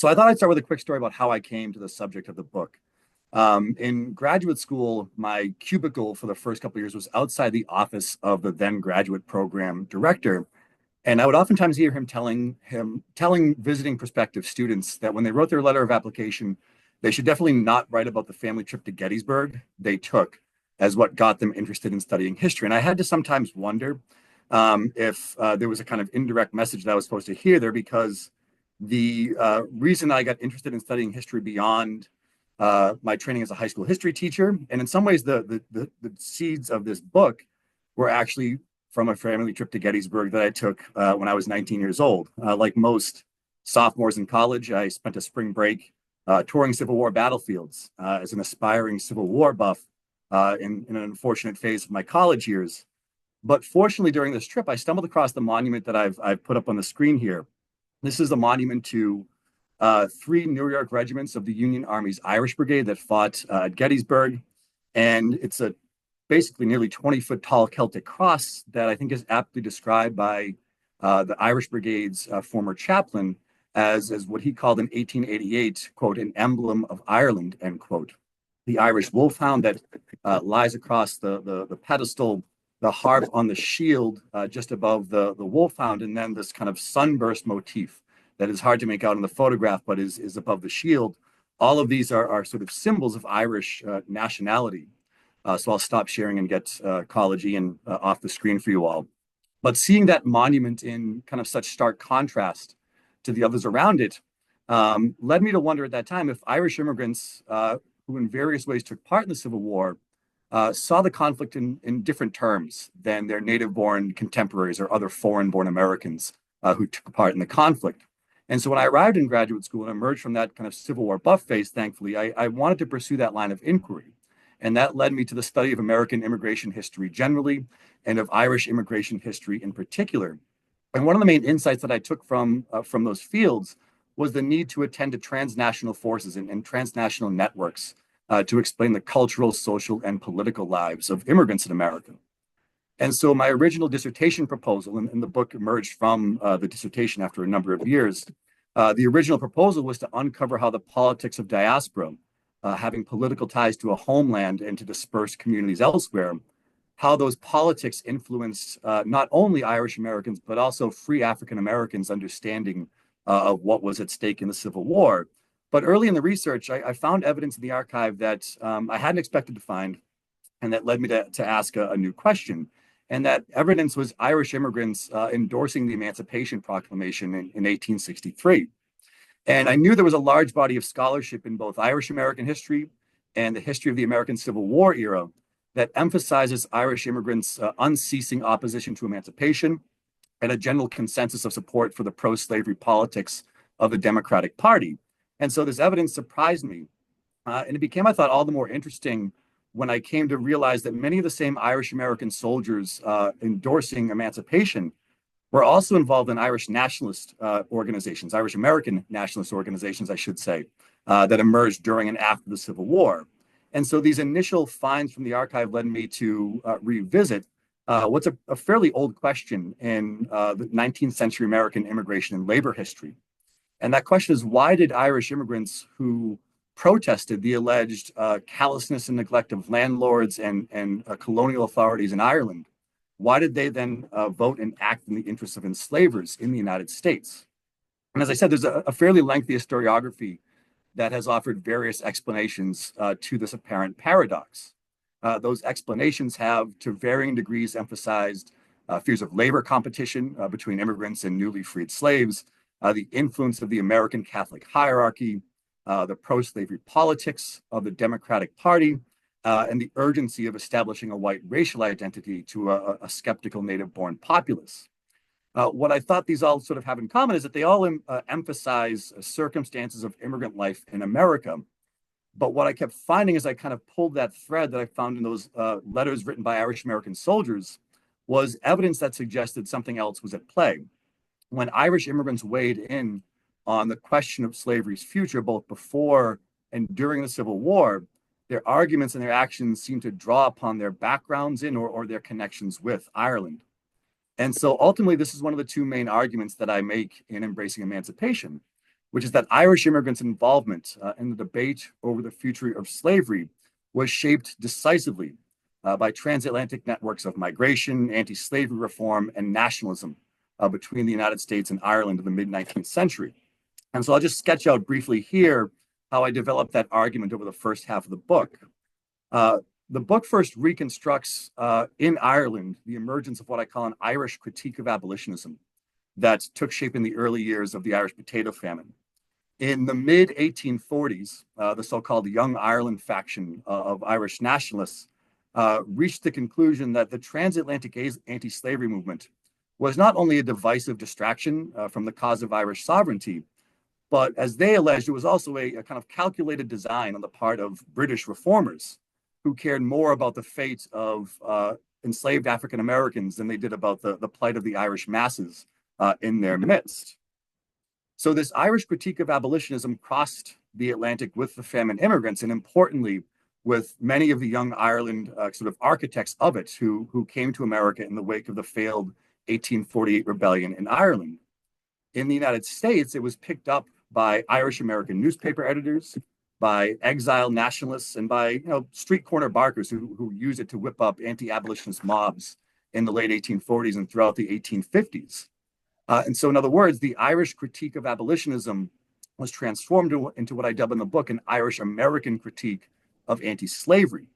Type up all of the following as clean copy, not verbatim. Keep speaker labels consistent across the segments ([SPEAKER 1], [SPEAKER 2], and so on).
[SPEAKER 1] So I thought I'd start with a quick story about how I came to the subject of the book. In graduate school, my cubicle for the first couple of years was outside the office of the then graduate program director. And I would oftentimes hear him telling visiting prospective students that when they wrote their letter of application, they should definitely not write about the family trip to Gettysburg they took as what got them interested in studying history. And I had to sometimes wonder if there was a kind of indirect message that I was supposed to hear there, because the reason I got interested in studying history beyond my training as a high school history teacher, and in some ways the seeds of this book were actually from a family trip to Gettysburg that I took when I was 19 years old. Like most sophomores in college, I spent a spring break touring Civil War battlefields as an aspiring Civil War buff in an unfortunate phase of my college years. But fortunately, during this trip, I stumbled across the monument that I've put up on the screen here. This is the monument to three New York regiments of the Union Army's Irish Brigade that fought at Gettysburg. And it's a basically nearly 20-foot tall Celtic cross that I think is aptly described by the Irish Brigade's former chaplain as what he called in 1888, quote, an emblem of Ireland, end quote. The Irish wolfhound that lies across the pedestal, the harp on the shield just above the wolfhound, and then this kind of sunburst motif that is hard to make out in the photograph, but is above the shield. All of these are sort of symbols of Irish nationality. So I'll stop sharing and get college and off the screen for you all. But seeing that monument in kind of such stark contrast to the others around it led me to wonder at that time if Irish immigrants who in various ways took part in the Civil War saw the conflict in different terms than their native-born contemporaries or other foreign-born Americans who took part in the conflict. And so when I arrived in graduate school and emerged from that kind of Civil War buff phase, thankfully, I wanted to pursue that line of inquiry. And that led me to the study of American immigration history generally and of Irish immigration history in particular. And one of the main insights that I took from those fields was the need to attend to transnational forces and transnational networks to explain the cultural, social, and political lives of immigrants in America. And so my original dissertation proposal, and the book emerged from the dissertation after a number of years, the original proposal was to uncover how the politics of diaspora, having political ties to a homeland and to dispersed communities elsewhere, how those politics influenced not only Irish Americans, but also free African Americans' understanding of what was at stake in the Civil War. But early in the research, I found evidence in the archive that I hadn't expected to find, and that led me to ask a new question. And that evidence was Irish immigrants endorsing the Emancipation Proclamation in 1863. And I knew there was a large body of scholarship in both Irish American history and the history of the American Civil War era that emphasizes Irish immigrants' unceasing opposition to emancipation and a general consensus of support for the pro-slavery politics of the Democratic Party. And so this evidence surprised me. And it became, I thought, all the more interesting when I came to realize that many of the same Irish American soldiers endorsing emancipation were also involved in Irish nationalist organizations, Irish American nationalist organizations, I should say, that emerged during and after the Civil War. And so these initial finds from the archive led me to revisit what's a fairly old question in the 19th century American immigration and labor history. And that question is, why did Irish immigrants who protested the alleged callousness and neglect of landlords and colonial authorities in Ireland, why did they then vote and act in the interests of enslavers in the United States? And as I said, there's a fairly lengthy historiography that has offered various explanations to this apparent paradox. Those explanations have, to varying degrees, emphasized fears of labor competition between immigrants and newly freed slaves, the influence of the American Catholic hierarchy, the pro-slavery politics of the Democratic Party, and the urgency of establishing a white racial identity to a skeptical native-born populace. What I thought these all sort of have in common is that they all emphasize circumstances of immigrant life in America. But what I kept finding as I kind of pulled that thread that I found in those letters written by Irish American soldiers was evidence that suggested something else was at play. When Irish immigrants weighed in on the question of slavery's future, both before and during the Civil War, their arguments and their actions seemed to draw upon their backgrounds in or their connections with Ireland. And so ultimately, this is one of the two main arguments that I make in Embracing Emancipation, which is that Irish immigrants' involvement in the debate over the future of slavery was shaped decisively by transatlantic networks of migration, anti-slavery reform, and nationalism between the United States and Ireland in the mid-19th century. And so I'll just sketch out briefly here how I developed that argument over the first half of the book. The book first reconstructs in Ireland the emergence of what I call an Irish critique of abolitionism that took shape in the early years of the Irish potato famine. In the mid-1840s, the so-called Young Ireland faction of Irish nationalists reached the conclusion that the transatlantic anti-slavery movement was not only a divisive distraction from the cause of Irish sovereignty, but as they alleged, it was also a kind of calculated design on the part of British reformers who cared more about the fate of enslaved African Americans than they did about the plight of the Irish masses in their midst. So this Irish critique of abolitionism crossed the Atlantic with the famine immigrants, and importantly, with many of the Young Ireland sort of architects of it who came to America in the wake of the failed 1848 rebellion in Ireland. In the United States, it was picked up by Irish American newspaper editors, by exile nationalists, and by street corner barkers who used it to whip up anti-abolitionist mobs in the late 1840s and throughout the 1850s. And so, in other words, the Irish critique of abolitionism was transformed into what I dub in the book an Irish American critique of anti-slavery.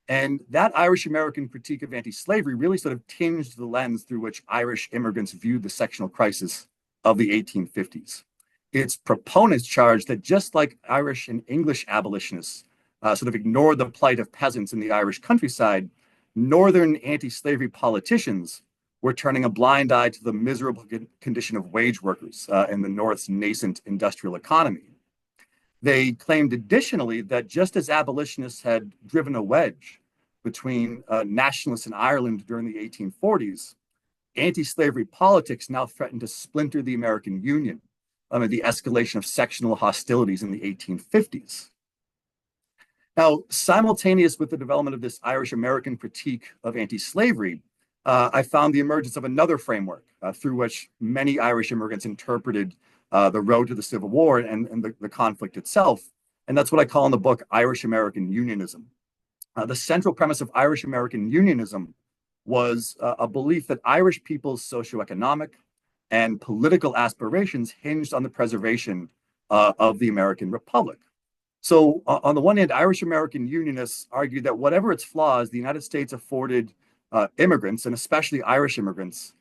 [SPEAKER 1] And that Irish American critique of anti-slavery really sort of tinged the lens through which Irish immigrants viewed the sectional crisis of the 1850s. Its proponents charged that just like Irish and English abolitionists sort of ignored the plight of peasants in the Irish countryside, Northern anti-slavery politicians were turning a blind eye to the miserable condition of wage workers in the North's nascent industrial economy. They claimed additionally that just as abolitionists had driven a wedge between nationalists in Ireland during the 1840s, anti-slavery politics now threatened to splinter the American Union amid the escalation of sectional hostilities in the 1850s. Now, simultaneous with the development of this Irish American critique of anti-slavery, I found the emergence of another framework through which many Irish immigrants interpreted the road to the Civil War and the conflict itself. And that's what I call in the book Irish American Unionism. The central premise of Irish American Unionism was a belief that Irish people's socioeconomic and political aspirations hinged on the preservation of the American Republic. So on the one hand, Irish American Unionists argued that whatever its flaws, the United States afforded immigrants, and especially Irish immigrants,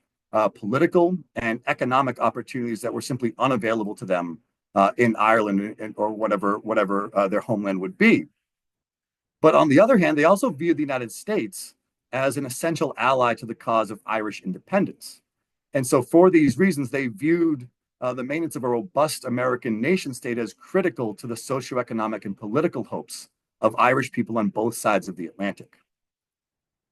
[SPEAKER 1] political and economic opportunities that were simply unavailable to them in Ireland or whatever their homeland would be. But on the other hand, they also viewed the United States as an essential ally to the cause of Irish independence. And so for these reasons, they viewed the maintenance of a robust American nation state as critical to the socioeconomic and political hopes of Irish people on both sides of the Atlantic.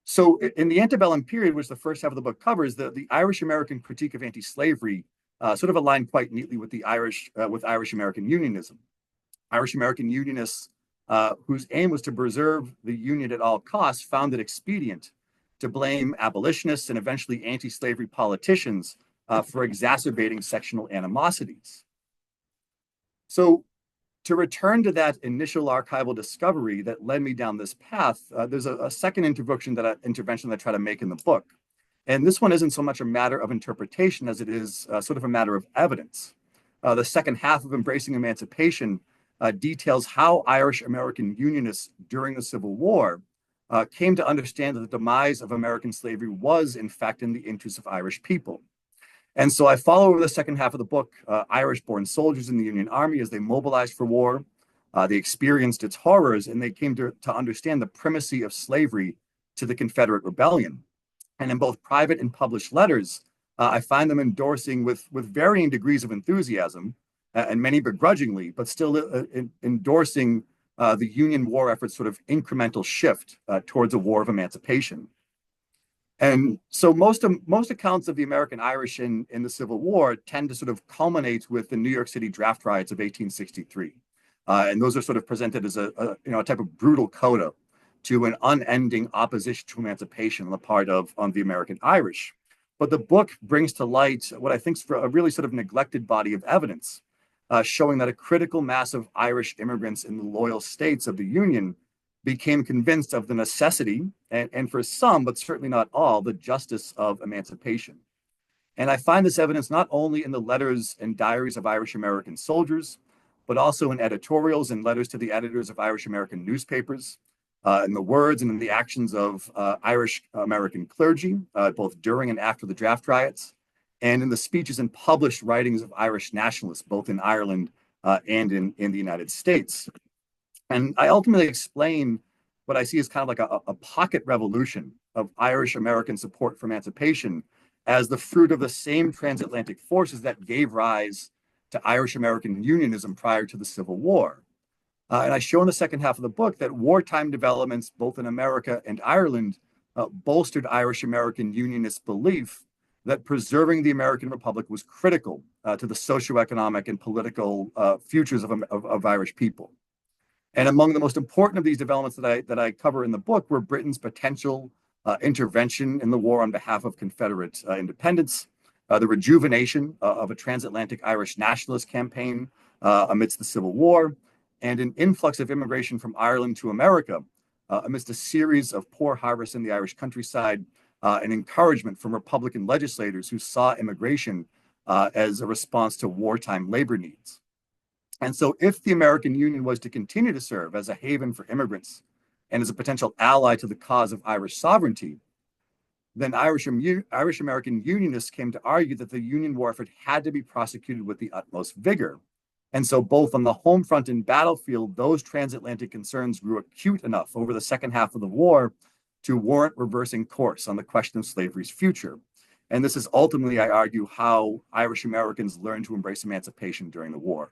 [SPEAKER 1] So in the antebellum period, which the first half of the book covers, the Irish American critique of anti-slavery sort of aligned quite neatly with the Irish American Unionism. Irish American Unionists, whose aim was to preserve the Union at all costs, found it expedient to blame abolitionists and eventually anti-slavery politicians for exacerbating sectional animosities. So to return to that initial archival discovery that led me down this path, there's a second intervention that I try to make in the book. And this one isn't so much a matter of interpretation as it is sort of a matter of evidence. The second half of Embracing Emancipation details how Irish American Unionists during the Civil War came to understand that the demise of American slavery was, in fact, in the interest of Irish people. And so I follow over the second half of the book Irish-born soldiers in the Union Army as they mobilized for war. They experienced its horrors, and they came to understand the primacy of slavery to the Confederate rebellion. And in both private and published letters, I find them endorsing with varying degrees of enthusiasm, and many begrudgingly, but still endorsing the Union war effort's sort of incremental shift towards a war of emancipation. And so most accounts of the American Irish in the Civil War tend to sort of culminate with the New York City draft riots of 1863. And those are sort of presented as a type of brutal coda to an unending opposition to emancipation on the part of the American Irish. But the book brings to light what I think is a really sort of neglected body of evidence showing that a critical mass of Irish immigrants in the loyal states of the Union became convinced of the necessity, and for some, but certainly not all, the justice of emancipation. And I find this evidence not only in the letters and diaries of Irish American soldiers, but also in editorials and letters to the editors of Irish American newspapers, in the words and in the actions of Irish American clergy, both during and after the draft riots, and in the speeches and published writings of Irish nationalists, both in Ireland and in the United States. And I ultimately explain what I see as kind of like a pocket revolution of Irish American support for emancipation as the fruit of the same transatlantic forces that gave rise to Irish American unionism prior to the Civil War. And I show in the second half of the book that wartime developments, both in America and Ireland, bolstered Irish American unionist belief that preserving the American Republic was critical to the socioeconomic and political futures of Irish people. And among the most important of these developments that I cover in the book were Britain's potential intervention in the war on behalf of Confederate independence, the rejuvenation of a transatlantic Irish nationalist campaign amidst the Civil War, and an influx of immigration from Ireland to America amidst a series of poor harvests in the Irish countryside, and encouragement from Republican legislators who saw immigration as a response to wartime labor needs. And so if the American Union was to continue to serve as a haven for immigrants and as a potential ally to the cause of Irish sovereignty, then Irish American unionists came to argue that the Union war effort had to be prosecuted with the utmost vigor. And so both on the home front and battlefield, those transatlantic concerns grew acute enough over the second half of the war to warrant reversing course on the question of slavery's future. And this is ultimately, I argue, how Irish Americans learned to embrace emancipation during the war.